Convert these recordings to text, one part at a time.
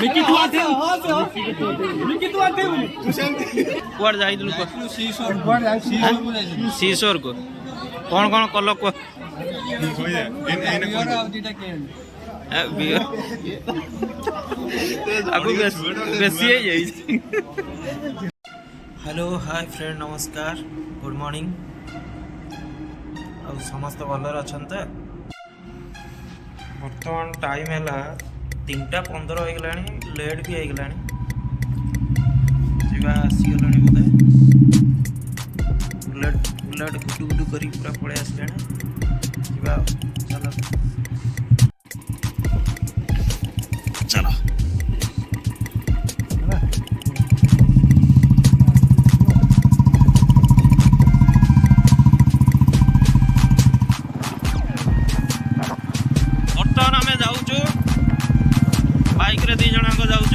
Mickey तू आथे Mickey तू आथे कुआर जाई दलु को सीसोर को कौन कौन कलो को हेलो हाय फ्रेंड नमस्कार गुड मॉर्निंग आ समस्त भलर अच्छा बर्तमान टाइम है 3:15 हो गला लेट भी हो गला आसीगला बोधे बुलेट बुलेट गुटू गुटू कर पूरा पड़े आसला चलो चलो बर्तमान आम जाऊँ बाइक रे 2 जन जाऊँ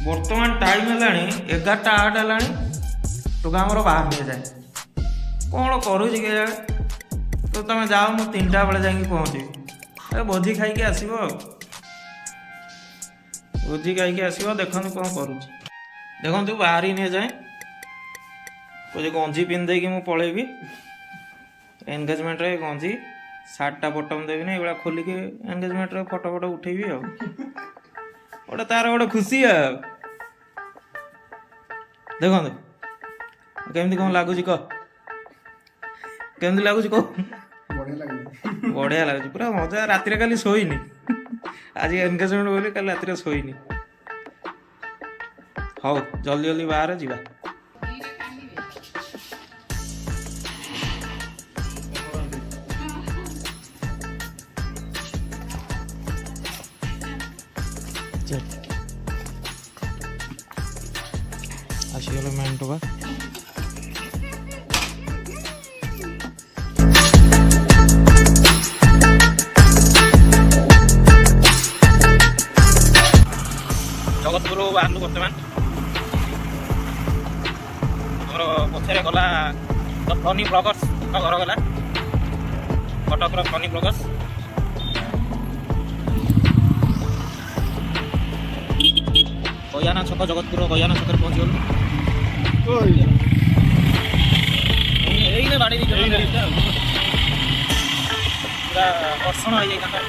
बर्तमान टाइम है 11:08 है टुका मोर बाहर नहीं जाए कौन करुच के तो तुम जाओ मु 3टा बेले जा पहुँचे भोजी खाई आसब भोजी खाई आसब देखो कौन करुच देखु बाहर ही नहीं जाए कहे गंजी पिंधे मुझे पलैबी एंगेजमेंट रे गंजी सार्टा बटम देवी ना ये खोलिकी एंगेजमेंट रे फोटो फोटो उठेबी गोटे तार गोटे खुशी देखो केमती कौन लगुच कह केमती लगुच कह बढ़िया लगुच पूरा मजा राति काली शोनी आज एंगेजमेंट बोली कल राति शोनी हाँ जल्दी जल्दी बाहर जा आसीगला मेन टोका जगतपुर बाहर बर्तमान आम पछे गला फनी ब्लगर्स घर गला कटक फनी ब्लगर्स गयाना छक जगतपुर गयाना छक पहुँची गलु बाड़ी पूरा अर्षण हो जाता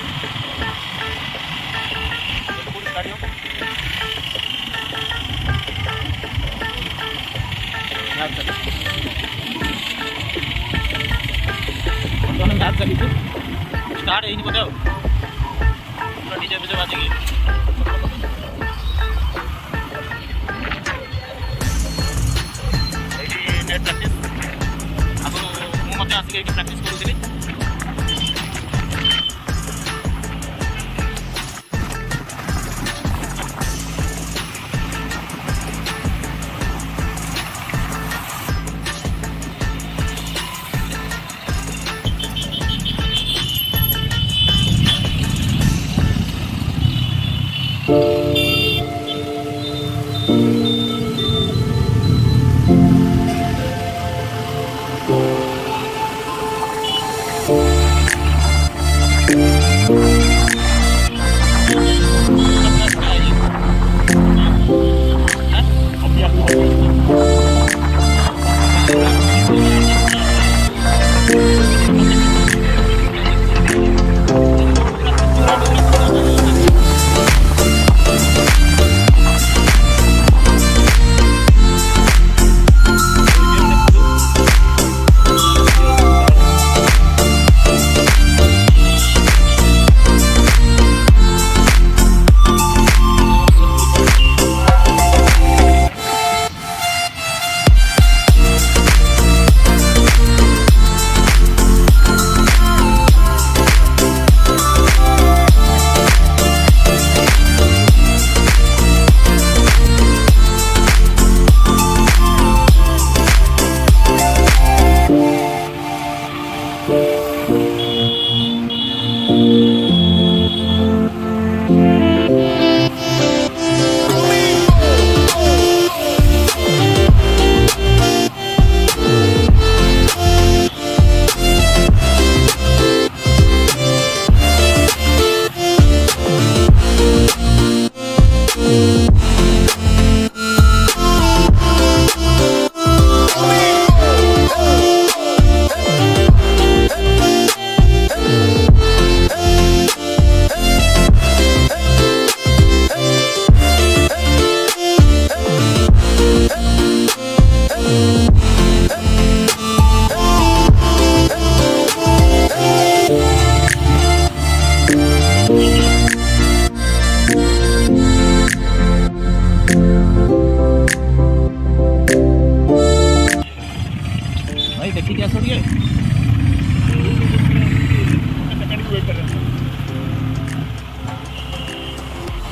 मैच चली स्टार्ट है बोधे डीजे फिजे बाजिकी प्रैक्टिस आसिक प्रैक्टिस करूँ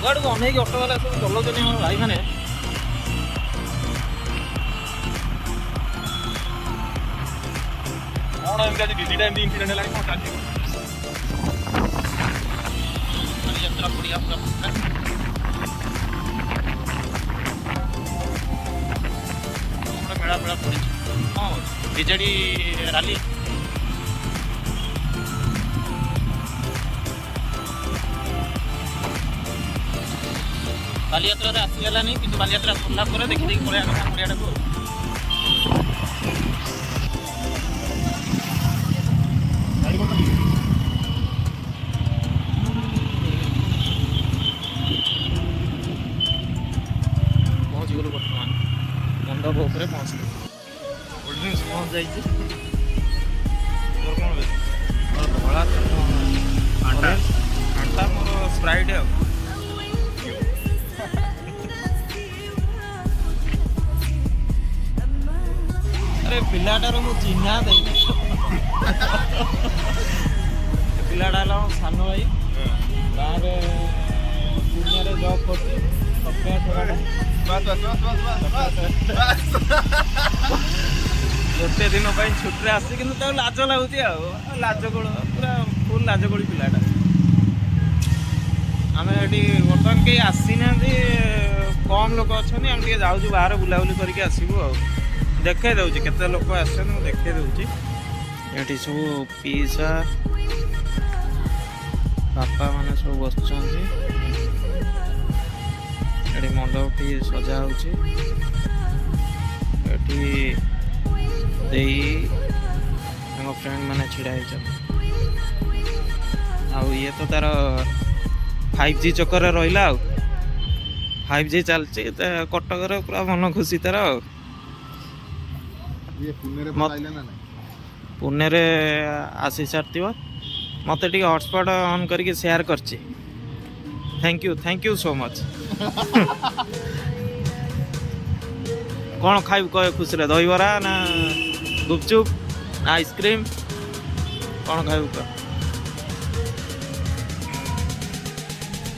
ଆଡ଼କୁ ଅନେଇକି ଅଟୋ ବାଲା ସବୁ ଚଲାଉଛନ୍ତି ଆମର ଭାଇମାନେ। କ'ଣ ଏମିତି ଆଜି ଦିଦିଟା ଏମିତି ଇନସିଡେଣ୍ଟ ହେଲାଣି କ'ଣ ଚାଲିଛି? ଯାତ୍ରା ପଡ଼ିଆ ପୁରା ମେଳା ମେଳା ପଡ଼ିଛି। ହଁ ବିଜେଡ଼ି ରାଲି। ବାଲିଯାତ୍ରାରେ ଆସିଗଲାନି କିନ୍ତୁ ବାଲିଯାତ୍ରା ସରିଲା ପରେ ଦେଖି ଦେଖି ପଳେଇବା କଥା ପଡ଼ିଆଟାକୁ। ପହଞ୍ଚିଗଲୁ ବର୍ତ୍ତମାନ ମଣ୍ଡପ ଉପରେ ପହଞ୍ଚିଲୁ। କୋଲ୍ଡ ଡ୍ରିଙ୍କସ୍ ପହଞ୍ଚି ଯାଇଛି। ମୋର କ'ଣ ବେଶୀ ମୋର ଧଳା ଆଣ୍ଟା ମୋର ସ୍ପ୍ରାଇଟ୍ ଆଉ। ଆରେ ପିଲାଟାର ମୁଁ ଚିହ୍ନା ଦେଇନି। ପିଲାଟା ହେଲା ମୋ ସାନ ଭାଇ। ଗାଁରେ ଦୁନିଆରେ ଜବ୍ କରୁଛି। ଗୋଟେ ଦିନ ପାଇଁ ଛୁଟିରେ ଆସିଛି କିନ୍ତୁ ତାକୁ ଲାଜ ଲାଗୁଛି ଆଉ। ଲାଜ ଗୋଳ ପୁରା ଫୁଲ୍ ଲାଜ ଗୋଳି ପିଲାଟା। ଆମେ ଏଠି ବର୍ତ୍ତମାନ କେହି ଆସିନାହାନ୍ତି, କମ୍ ଲୋକ ଅଛନ୍ତି। ଆମେ ଟିକେ ଯାଉଛୁ ବାହାରେ ବୁଲାବୁଲି କରିକି ଆସିବୁ ଆଉ। ଦେଖାଇ ଦେଉଛି କେତେ ଲୋକ ଆସିଛନ୍ତି, ମୁଁ ଦେଖାଇ ଦେଉଛି। ଏଠି ସବୁ ପିଇସା ବାପା ମାନେ ସବୁ ବସୁଛନ୍ତି। ଏଠି ମଣ୍ଡପଟି ସଜା ହେଉଛି। ଏଠି ଦେଇ ତାଙ୍କ ଫ୍ରେଣ୍ଡ ମାନେ ଛିଡ଼ା ହେଇଛନ୍ତି। ଆଉ ଇଏ ତ ତାର 5G ଚକରରେ ରହିଲା ଆଉ। 5G ଚାଲିଛି କଟକରେ ପୁରା ମନ ଖୁସି ତାର ଆଉ। ପୁନେରେ ଆସି ସାରିଥିବ। ମୋତେ ଟିକେ ହଟସ୍ପଟ୍ ଅନ୍ କରିକି ସେୟାର କରିଛି। Thank you so much. କ'ଣ ଖାଇବୁ କହ ଖୁସିରେ? ଦହିବରା ନା ଗୁପଚୁପ୍ ନା ଆଇସ୍କ୍ରିମ୍ କ'ଣ ଖାଇବୁ କହ?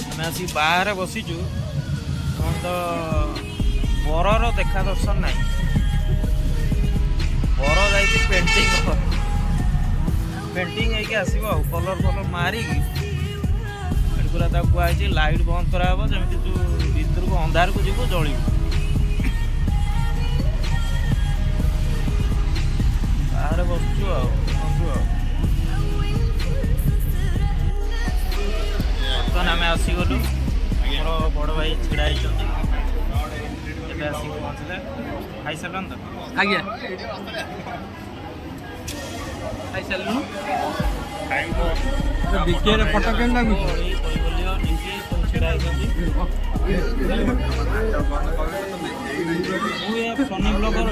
ଆମେ ଆସିକି ବାହାରେ ବସିଛୁ। କ'ଣ ତ ବରର ଦେଖା ଦର୍ଶନ ନାହିଁ। ବର ଯାଇଛି ପେଣ୍ଟିଂ ହେଇକି ଆସିବ ଆଉ। କଲର୍ ଫଲର୍ ମାରିକି ଏଠି ପୁରା ତାକୁ କୁହାଯାଇଛି ଲାଇଟ୍ ବନ୍ଦ କରାହେବ, ଯେମିତି ତୁ ଭିତରକୁ ଅନ୍ଧାରକୁ ଯିବୁ ଜଳିବୁ। ବାହାରେ ବସୁଛୁ ଆଉ ବସୁଛୁ ଆଉ। ବର୍ତ୍ତମାନ ଆମେ ଆସିଗଲୁ। ଆମର ବଡ଼ ଭାଇ ଛିଡ଼ା ହେଇଛନ୍ତି। ଏବେ ଆସିକି ପହଞ୍ଚିଲେ। ଖାଇସାରିଲଣି ତ? ଆଜ୍ଞା ଖାଇସାରିଲୁଣୁ। ବିକେରେ ଫଟୋ କେମିତି ଲାଗୁଛି? ଛିଡ଼ା ହେଇଛନ୍ତି। ଫନି ବ୍ଲଗର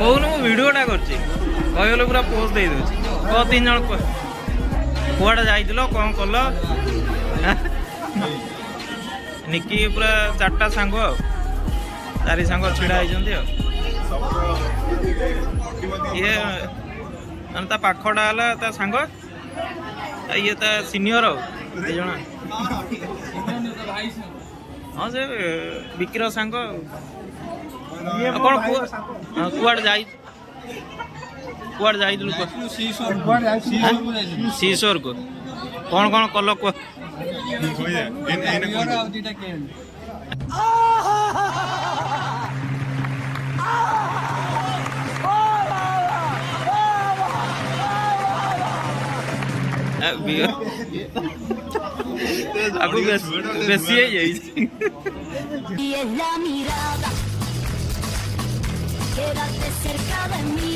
କହୁନୁ ମୁଁ ଭିଡ଼ିଓଟା କରୁଛି। କହିଗଲେ ପୁରା ପୋଜ୍ ଦେଇଦେଉଛି। କହ 3 ଜଣ କୁଆଡ଼େ ଯାଇଥିଲ, କ'ଣ କଲ? ନିକି ପୁରା 4ଟା ସାଙ୍ଗ ଆଉ 4 ସାଙ୍ଗ ଛିଡ଼ା ହେଇଛନ୍ତି ଆଉ। ଇଏ ମାନେ ତା ପାଖଟା ହେଲା ତା ସାଙ୍ଗ, ଇଏ ତା ସିନିୟର ଆଉ 2 ଜଣ। ହଁ ସେ ବିକିର ସାଙ୍ଗ ଆଉ। କ'ଣ କୁଆଡ଼େ ଯାଇଥିଲୁ? ଶିଶୋରକୁ କ'ଣ କଲ କୁହ? Aku bersih aja ini. La mirada, quédate cerca de mí.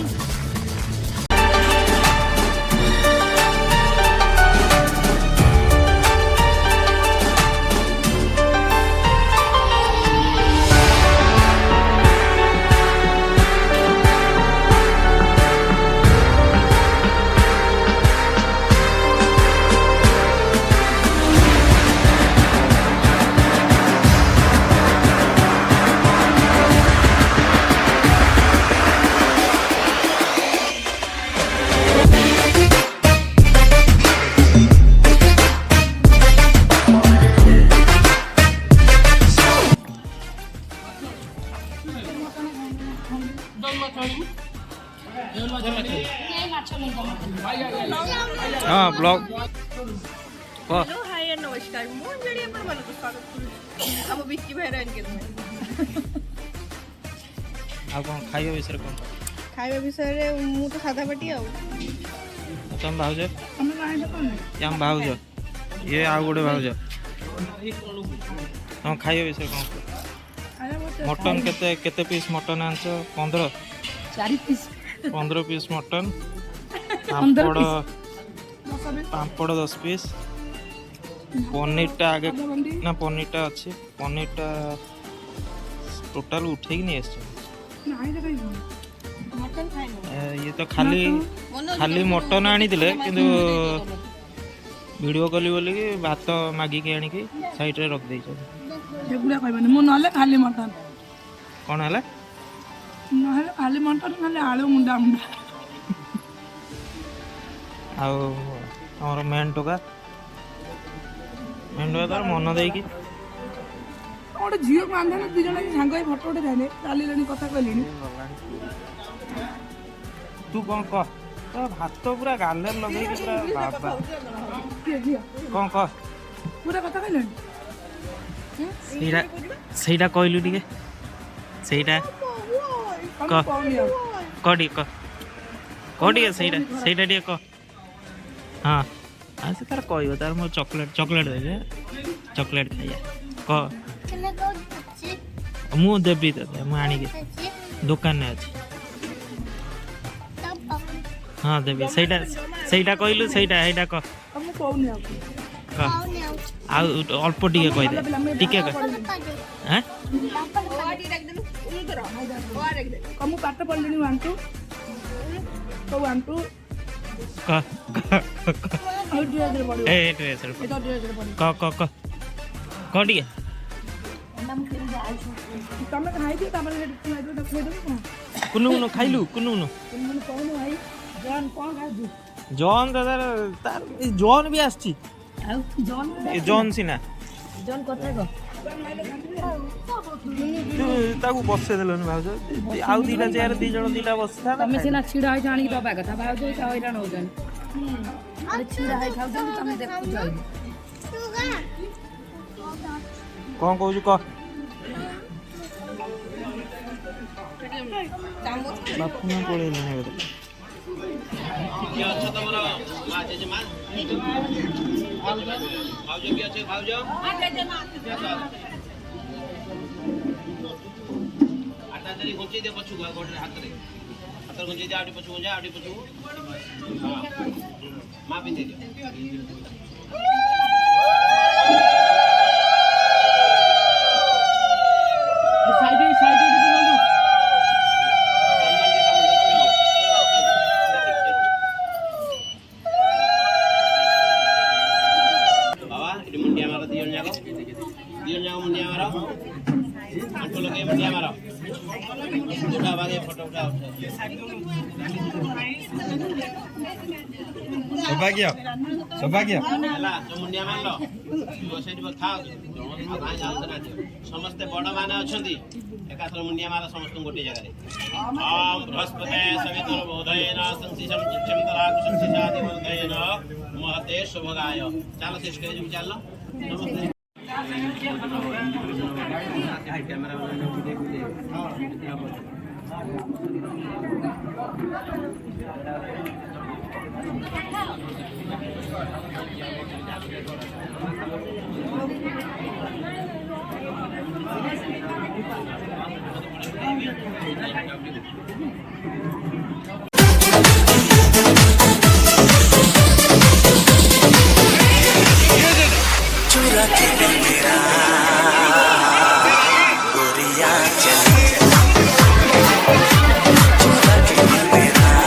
हाँ ब्लॉग कह हेलो हाय एंड नमस्कार ମୁଁ ଜଣେ ଆପଣମାନଙ୍କୁ ସ୍ୱାଗତ କରୁଛି ଆମ ବିକି ଭାଇର ଏନଗେଜମେଣ୍ଟ ଆଉ କ'ଣ ଖାଇବା ବିଷୟରେ କ'ଣ ଖାଇବା ବିଷୟରେ ମୁଁ ତ ସାଧା ପାଟି ଆଉ ତମ ଭାଉଜ ତମେ କାହିଁକି କଣ ଆମ ଭାଉଜ ଇଏ ଆଉ ଗୋଟେ ଭାଉଜ ତମ ଖାଇବା ବିଷୟରେ କ'ଣ ମଟନ୍ କେତେ କେତେ ପିସ୍ ମଟନ୍ ଆଣିଛ 15 4 ପିସ୍ 15 ପିସ୍ ମଟନ୍ ପାମ୍ପଡ଼ ପାମ୍ପଡ଼ 10 ପିସ୍ ପନିରଟା ଆଗେ ନା ପନିରଟା ଅଛି ପନିରଟା ଟୋଟାଲ ଉଠେଇକି ନେଇ ଆସିଛ ଇଏ ତ ଖାଲି ଖାଲି ମଟନ୍ ଆଣିଥିଲେ କିନ୍ତୁ ଭିଡ଼ିଓ କଲି ବୋଲିକି ଭାତ ମାଗିକି ଆଣିକି ସାଇଡ଼ରେ ରଖିଦେଇଛନ୍ତି ସେଗୁଡ଼ା କହିବନି ମୁଁ ନହେଲେ ଖାଲି ମଟନ୍ କ'ଣ ହେଲା ନହେଲେ ଖାଲି ମଟନ୍ ନହେଲେ ଆଳୁ ମୁଣ୍ଡା ମୁଣ୍ଡା ଆଉ ଆମର ମେନ୍ ଟୋକା ତାର ମନ ଦେଇକି ଗୋଟେ ଝିଅକୁ ଆଣିଥାନ୍ତି ଦୁଇ ଜଣ ସାଙ୍ଗ ହେଇ ଫଟୋ ଉଠେଇଥାନ୍ତେ ଚାଲିଲେଣି କଥା କହିଲେଣି ତୁ କ'ଣ କହ ତ ଭାତ ପୁରା ଗାଲେର ଲଗେଇକି ପୁରା ବାବା କ'ଣ କହ ପୁରା କଥା କହିଲେଣି ସେଇଟା ସେଇଟା କହିଲୁ ଟିକେ ସେଇଟା କହ କହ ଟିକେ କହ ଟିକେ ସେଇଟା ସେଇଟା ଟିକେ କହ ହଁ ଆଉ ସେ ତାର କହିବ ତାର ମୋର ଚକୋଲେଟ୍ ଦେବେ ଚକୋଲେଟ୍ ଖାଇବା କହ ମୁଁ ଦେବି ତତେ ମୁଁ ଆଣିକି ଦୋକାନରେ ଅଛି ହଁ ଦେବି ସେଇଟା ସେଇଟା କହିଲୁ ସେଇଟା ସେଇଟା କହ ମୁଁ କହୁନି ଆଉ କହ ଆଉ ଅଳ୍ପ ଟିକେ କହିଦେ ଟିକେ କହ ହାଁ ମୁଁ ପାଠ ପଢ଼ିଲିଣି 1 2 ସବୁ 1 2 କହ ଆଉ ଡ୍ରେସ୍ରେ ପଢ଼ିବ ଏ ଡ୍ରେସ୍ରେ ଏଇଟା ଡ୍ରେସ୍ରେ ପଢ଼ିବ କହ କହ କହ କହ ଟିକେ ତମେ ଖାଇଦିଅ ତାପରେ ସେଠି ଖୁଆଇଦେବ ତାକୁ ଖୁଆଇଦେବ କ'ଣ କୁନୁ ଖାଇଲୁ କୁନୁ ମୁଁ କହୁନି ଭାଇ ଜନ୍ କ'ଣ ଖାଉଛୁ ଜନ୍ ଦାଦା ତାର ଜନ୍ ବି ଆସିଛି ଆଉ ଜନ୍ ଏ ଜନ୍ ସିନା ଜନ୍ କଥା କହ ତୁ ତାକୁ ବସେଇ ଦେଲନି ଭାଉଜ ଆଉ ଦିଟା ଚେୟାର ଦି ଜଣ ଦିଟା ବସିଥା ତମେ ସିନା ଛିଡ଼ା ହେଇଛ ଆଣିକି ଦବା କଥା ଭାଉଜ ଏଇଟା ହଇରାଣ ହଉଛନ୍ତି ଛିଡ଼ା ହେଇ ଖାଉଛନ୍ତି ତମେ ଦେଖୁଛ କ'ଣ କହୁଛୁ କହ ବାପୁ ମା ପଳେଇଲେଣି ଏବେ ଘୁଞ୍ଚେଇ ଦେ ପଛକୁ ଗୋଟେ ହାତରେ ଘୁଞ୍ଚେଇ ଦେ ଆଉ ଟିକେ ପଛକୁ ଯା ଆଉ ଟିକେ ପଛକୁ ମା ପିନ୍ଧେଇ ଦିଅ ବାବା ଏଠି ମୁଣ୍ଡିଆ ମାର ଦି ଜଣ ଯାକ ମୁଣ୍ଡିଆ ମାର ଆଣ୍ଠୁ ଲଗେଇ ମୁଣ୍ଡିଆ ମାର उठा भागे फोटो उठा सौभाग्य सौभाग्य ହେଲା ତ ମୁଣ୍ଡିଆ ମାରିଲ ସେଇଠି ଥାଅ ସମସ୍ତେ ବଡ଼ ମାନେ ଅଛନ୍ତି ଏକାଥରେ ମୁଣ୍ଡିଆ ମାର ସମସ୍ତଙ୍କୁ ଗୋଟିଏ ଜାଗାରେ ଓମ୍ ବୃହସ୍ପତେ ସବିତର ବୋଧୟେନ ସଂସିଷଂ ଚିଚ୍ଛନ୍ତରାକୁ ସଂସିଷାଦି ବୋଧୟେନ ମହତେ ଶୁଭଗାୟ ଚାଲ ସେ ଷ୍ଟେଜକୁ ଚାଲ ସମସ୍ତେ କ୍ୟାମେରା चुरा के मेरा गोरिया चल चुरा के मेरा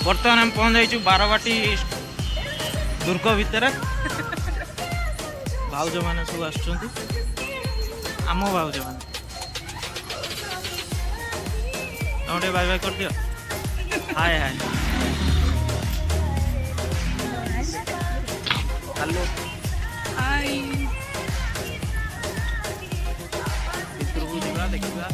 बर्तमान आम पहुँच जाइछु बारवाटी दुर्ग भितर भाउज मैंने सब आसुचंती आम भाउज मैंने तुम बाय बाय कर दियो हाय हाय हेलो हाय भितरकू जा देखा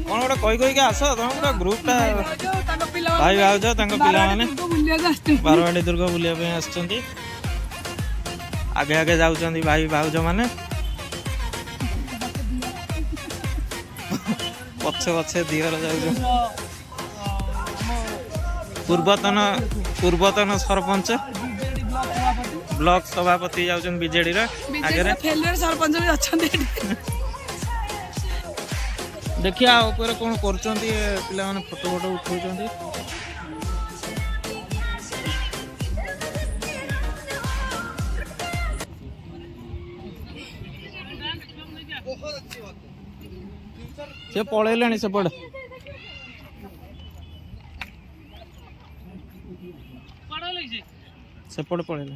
कौन गोटे कही कहीकि आस तुम गोटे ग्रुपटा भाई भाउज पिलाने बारवाटी दुर्ग बुलिया आसुँच आगे आगे जाऊँ भाई भाउज मैंने पछे पछे दिहर जाऊ पूर्वतन सरपंच ब्लॉक सभापति जाऊँ बीजेडी आगे सरपंच भी अच्छा देखिए ऊपर कौन कर फोटो फोटो उठाऊँ से पलैले सेपटे सेपटे पलैले